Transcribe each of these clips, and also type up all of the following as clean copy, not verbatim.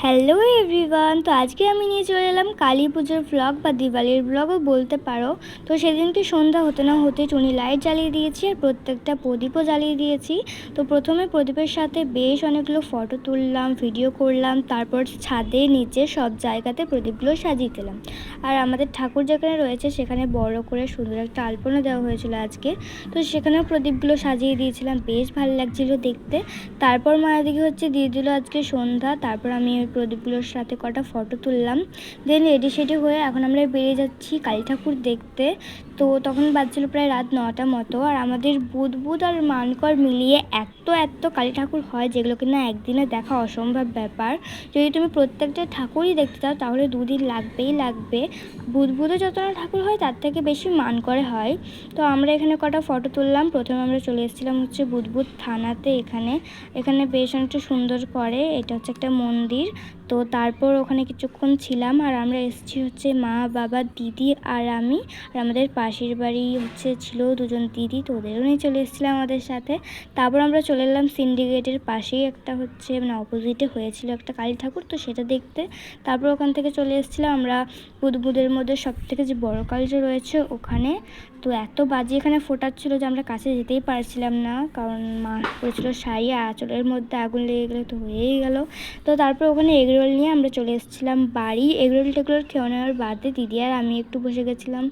Hello everyone. তো আজকে আমি নিয়ে চলে এলাম কালী পুজোর ব্লগ বা দিওয়ালির ব্লগও বলতে পারো। তো সেদিনকে সন্ধ্যা হতে না হতে টুনি লাইট জ্বালিয়ে দিয়েছি আর প্রত্যেকটা প্রদীপও জ্বালিয়ে দিয়েছি। তো প্রথমে প্রদীপের সাথে বেশ অনেকগুলো ফটো তুললাম, ভিডিও করলাম, তারপর ছাদে নিচে সব জায়গাতে প্রদীপগুলো সাজিয়ে দিলাম। আর আমাদের ঠাকুর যেখানে রয়েছে সেখানে বড় করে সুন্দর একটা আলপনা দেওয়া হয়েছিল আজকে। তো সেখানেও প্রদীপগুলো সাজিয়ে দিয়েছিলাম, বেশ ভালো লাগছিলো দেখতে। তারপর মায়ের দিকে দিয়ে দিল আজকে সন্ধ্যা। তারপর আমি ওই প্রদীপগুলোর সাথে কটা ফটো তুললাম, দেন রেডি সেডি হয়ে এখন আমরা বেরিয়ে যাচ্ছি কালী ঠাকুর দেখতে। তো তখন বাজছিল প্রায় রাত 9টা মতো। আর আমাদের বুধ আর মানকর মিলিয়ে এত কালী ঠাকুর হয় যেগুলো কিনা একদিনে দেখা অসম্ভব ব্যাপার। যদি তুমি প্রত্যেকটা ঠাকুরই দেখতে চাও তাহলে 2 দিন লাগবে। বুধে যতটা ঠাকুর হয় তার থেকে বেশি মানকরে হয়। তো আমরা এখানে কটা ফটো তুললাম। প্রথমে আমরা চলে এসেছিলাম বুধ থানাতে। এখানে বেশ অনেকটা সুন্দর করে, এটা হচ্ছে একটা মন্দির। তো তারপর ওখানে কিছুক্ষণ ছিলাম। আর আমরা এসেছি মা, বাবা, দিদি আর আমি। আর আমাদের পাশের বাড়ি ছিল 2জন দিদি, তো ওদেরও নিয়ে চলে এসেছিলাম আমাদের সাথে। তারপর আমরা চলে এলাম সিন্ডিকেটের পাশেই একটা অপোজিটে হয়েছিল একটা কালী ঠাকুর, তো সেটা দেখতে। তারপর ওখান থেকে চলে এসেছিলাম আমরা বুধের মধ্যে সবথেকে যে বড় কালীটা রয়েছে ওখানে। তো এত বাজি এখানে ফোটাচ্ছিল যে আমরা কাছে যেতেই পারছিলাম না, কারণ মা পড়েছিল শাড়ি আর আঁচলের মধ্যে আগুন লেগে গেলে তো হয়েই গেল। তো তারপর ওখানে এগরোল নিয়ে আমরা চলে এসেছিলাম বাড়ি। এগরোল টেগরোল খেয়ে নেওয়ার বাদে দিদি আর আমি একটু বসে গেছিলাম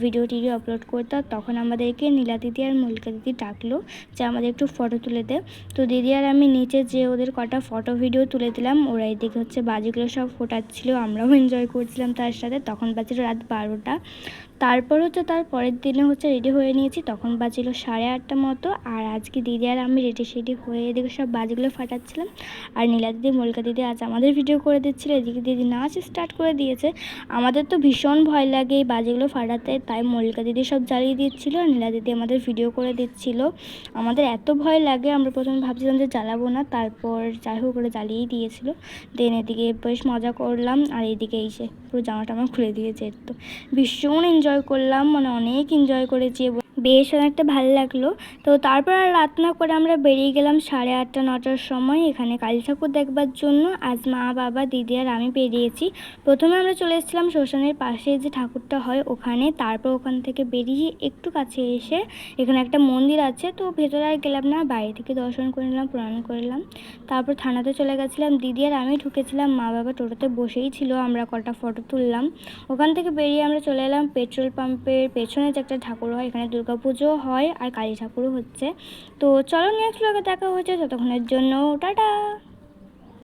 ভিডিও আপলোড করতে। তখন আমাদেরকে নীলা দিদি আর মল্লিকা দিদি ডাকলো যে আমাদের একটু ফটো তুলে দে। তো দিদি আর আমি নিচে যে ওদের কটা ফটো ভিডিও তুলে দিলাম। ওরা এদিকে বাজিগুলো সব ফোটাচ্ছিল, আমরাও এনজয় করছিলাম তার সাথে। তখন বাজছিল রাত 12টা। তারপর তার পরের দিনে রেডি হয়ে নিয়েছি, তখন বাজিল 8:30 মতো। আর আজকে দিদি আর আমি রেডি সেডি হয়ে এদিকে সব বাজিগুলো ফাটাচ্ছিলাম। আর নীলা দিদি মল্লিকা দিদি আজ আমাদের ভিডিও করে দিচ্ছিলো, এদিকে দিদি নাচ স্টার্ট করে দিয়েছে। আমাদের তো ভীষণ ভয় লাগে এই বাজিগুলো ফাটাতে, তাই মল্লিকা দিদি সব জ্বালিয়ে দিচ্ছিলো আর নীলা দিদি আমাদের ভিডিও করে দিচ্ছিলো। আমাদের এত ভয় লাগে, আমরা প্রথমে ভাবছিলাম যে জ্বালাবো না, তারপর যাই হোক করে জ্বালিয়েই দিয়েছিল। দেন এদিকে বেশ মজা করলাম। আর এইদিকে পুরো জামাটা আমার খুলে দিয়েছে। তো ভীষণ এনজয় করলাম, অনেক এনজয় করেছি, বেশ অনেকটা ভালো লাগলো। তো তারপর আর রাত না করে আমরা বেরিয়ে গেলাম 8:30-9টার সময় এখানে কালী ঠাকুর দেখবার জন্য। আজ মা, বাবা, দিদি আর আমি বেরিয়েছি। প্রথমে আমরা চলে এসেছিলাম শ্মশানের পাশে যে ঠাকুরটা হয় ওখানে। তারপর ওখান থেকে বেরিয়ে একটু কাছে এসে এখানে একটা মন্দির আছে, তো ভেতরে আর গেলাম না, বাইরে থেকে দর্শন করে নিলাম, প্রণাম করলাম। তারপর থানাতে চলে গেছিলাম, দিদি আর আমি ঢুকেছিলাম, মা বাবা টোটোতে বসেই ছিল। আমরা কটা ফটো তুললাম। ওখান থেকে বেরিয়ে আমরা চলে এলাম পেট্রোল পাম্পের পেছনে যে একটা ঠাকুর হয়, এখানে দুর্গাপুজো হয় আর কালী ঠাকুরও হচ্ছে। তো চলো নেক্সট ব্লগে দেখা হচ্ছে, ততক্ষণের জন্য টাটা।